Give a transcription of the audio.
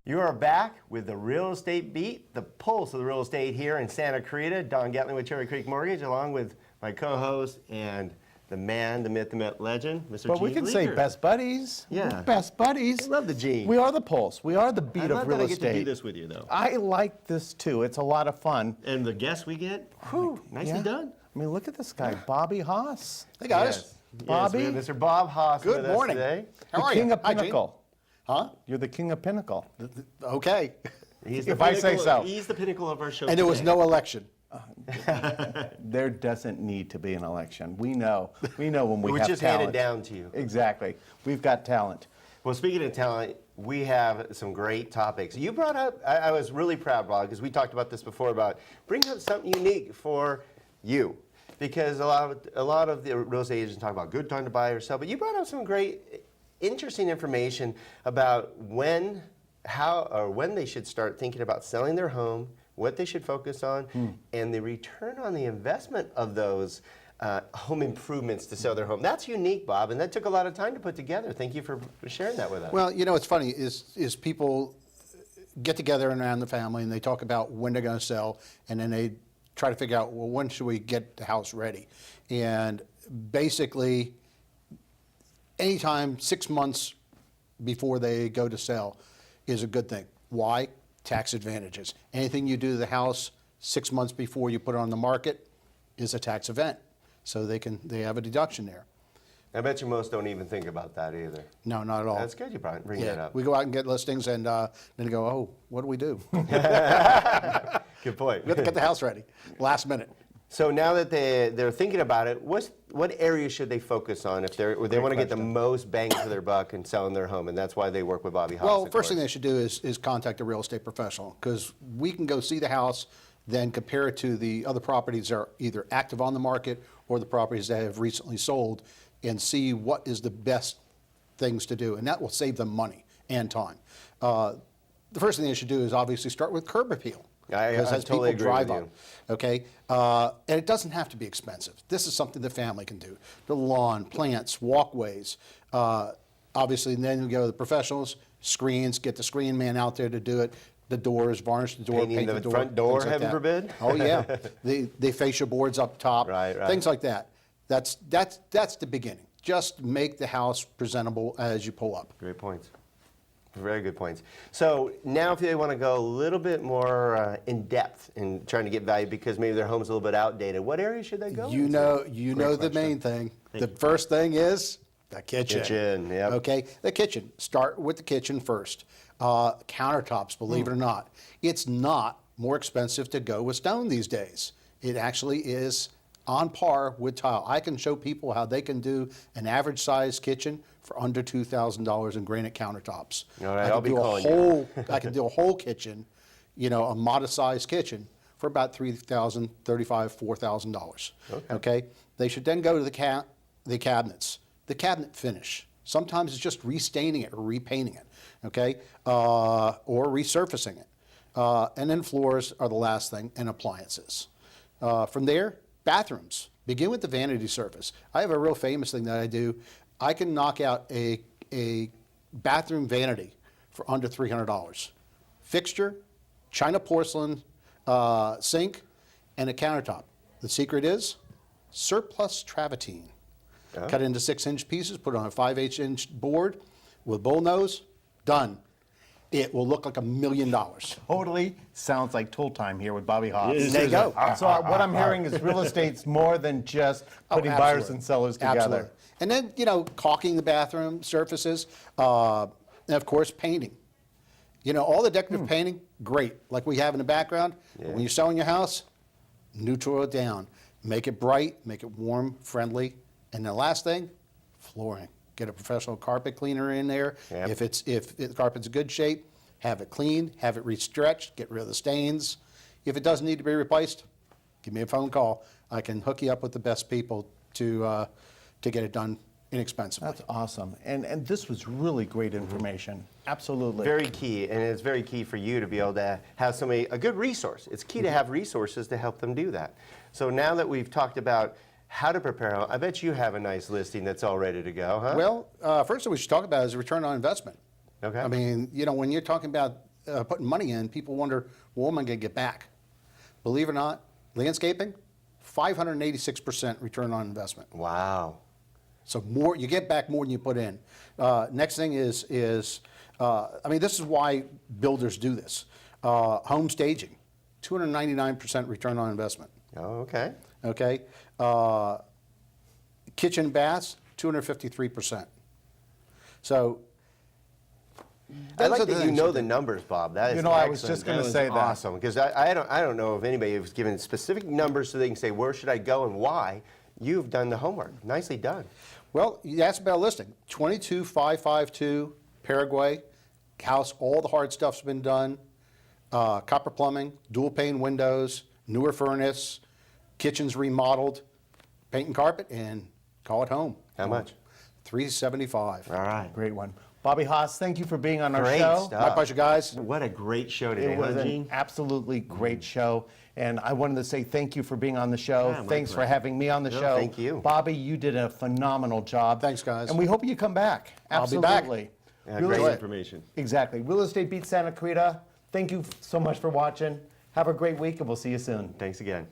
You are back with the Real Estate Beat, the pulse of the real estate here in Santa Clarita. Don Gatling with Cherry Creek Mortgage, along with my co-host and the man, the myth, the myth, legend, Mr. But Gene we can say Bleeker. best buddies. Yeah. We're best buddies. I love the Gene. We are the pulse. We are the beat I of love real that I get estate. to do this with you, though. I like this too. It's a lot of fun. And the guests we get, whew, nicely Yeah. done. I mean, look at this guy, Bobby Haas. Hey guys, Yes. Bobby. Yes, we have Mr. Bob Haas good with us morning. today. How The are king you? of Hi, Gene. Pinnacle. Huh? You're the king of Pinnacle. Okay. He's If I say so. He's the pinnacle of our show And there was today. no election. There doesn't need to be an election. We know. We know when we It was have just talent. handed down to you. Exactly. We've got talent. Well, speaking of talent, we have some great topics. You brought up, I was really proud, Bob, because we talked about this before, about bringing up something unique for you. Because a lot of the real estate agents talk about good time to buy or sell, but you brought up some great, interesting information about when they should start thinking about selling their home, what they should focus on, and the return on the investment of those home improvements to sell their home. That's unique, Bob, and that took a lot of time to put together. Thank you for sharing that with us. Well, you know, it's funny is people get together around the family and they talk about when they're going to sell, and then they try to figure out, well, when should we get the house ready? And basically, anytime 6 months before they go to sell is a good thing. Why? Tax advantages. Anything you do to the house 6 months before you put it on the market is a tax event. So they have a deduction there. I bet you most don't even think about that either. No, not at all. That's good you bring that up. We go out and get listings, and then they go, oh, what do we do? Good point. We have to get the house ready, last minute. So now that they're thinking about it, what areas should they focus on if they want to get the most bang for their buck in selling their home? And that's why they work with Bobby Haas. Well, of first thing course. they should do is contact a real estate professional, because we can go see the house, then compare it to the other properties that are either active on the market or the properties that have recently sold, and see what is the best things to do, and that will save them money and time. The first thing they should do is obviously start with curb appeal. I Because as totally people agree drive with on, okay? And it doesn't have to be expensive. This is something the family can do. The lawn, plants, walkways. Obviously, and then you go to the professionals, screens, get the screen man out there to do it. The doors, varnish the door, Painting paint the the door. front door, things like heaven that. forbid? Oh, yeah. The fascia boards up top. Right. Things like that. That's the beginning. Just make the house presentable as you pull up. Great points. Very good points. So now if they want to go a little bit more in depth in trying to get value because maybe their home's a little bit outdated, what area should they go You into? know the main thing. The first thing is the kitchen. Kitchen, yep. Okay, the kitchen. Start with the kitchen first. Countertops, believe it or not. It's not more expensive to go with stone these days. It actually is on par with tile. I can show people how they can do an average size kitchen for under $2,000 in granite countertops. All right, I I'll can be do calling a whole, I can do a whole kitchen, you know, a modest sized kitchen for about $3,000, $3,500, $4,000. Okay. They should then go to the cabinets, the cabinet finish. Sometimes it's just restaining it or repainting it, okay, or resurfacing it. And then floors are the last thing, and appliances. From there, bathrooms. Begin with the vanity surface. I have a real famous thing that I do. I can knock out a bathroom vanity for under $300. Fixture, china porcelain sink, and a countertop. The secret is surplus travertine. Cut it into 6-inch pieces, put it on a 5/8-inch board with bull nose, done. It will look like $1 million. Totally sounds like tool time here with Bobby Haas. There you go. So what I'm hearing is real estate's more than just putting buyers absolutely. and sellers together. Absolutely. And then, you know, caulking the bathroom surfaces, and of course, painting. You know, all the decorative painting, great, like we have in the background. But when you're selling your house, neutral it down. Make it bright, make it warm, friendly. And the last thing, flooring. Get a professional carpet cleaner in there. Yep. If the carpet's in good shape, have it cleaned, have it restretched, get rid of the stains. If it doesn't need to be replaced, give me a phone call. I can hook you up with the best people to get it done inexpensively. That's awesome. And this was really great information. Absolutely. Very key, and it's very key for you to be able to have a good resource. It's key to have resources to help them do that. So now that we've talked about how to prepare, I bet you have a nice listing that's all ready to go, huh? Well, first thing we should talk about is return on investment. Okay. I mean, you know, when you're talking about putting money in, people wonder, well, what am I going to get back? Believe it or not, landscaping, 586% return on investment. Wow. So more, you get back more than you put in. Next thing is I mean, this is why builders do this. Home staging, 299% return on investment. Oh, okay. Okay. Kitchen baths, 253%. So I like those are the that you things know that- the numbers, Bob. That is You know, I was excellent. just gonna That is say that. awesome, because I don't know if anybody has given specific numbers so they can say, where should I go and why? You've done the homework. Nicely done. Well, you asked about a listing. 22552 Paraguay house. All the hard stuff's been done. Copper plumbing, dual pane windows, newer furnace, kitchen's remodeled, paint and carpet, and call it home. How much? $375. All right. Great one. Bobby Haas, thank you for being on our Great show. stuff. My pleasure, guys. What a great show today, It was huh, an Gene? absolutely great show. And I wanted to say thank you for being on the show. Yeah, my Thanks for pleasure. having me on the No, show. thank you. Bobby, you did a phenomenal job. Thanks, guys. And we hope you come back. I'll be back. Absolutely. Yeah, Real great estate- information. Exactly. Real Estate Beats Santa Clarita. Thank you so much for watching. Have a great week, and we'll see you soon. Thanks again.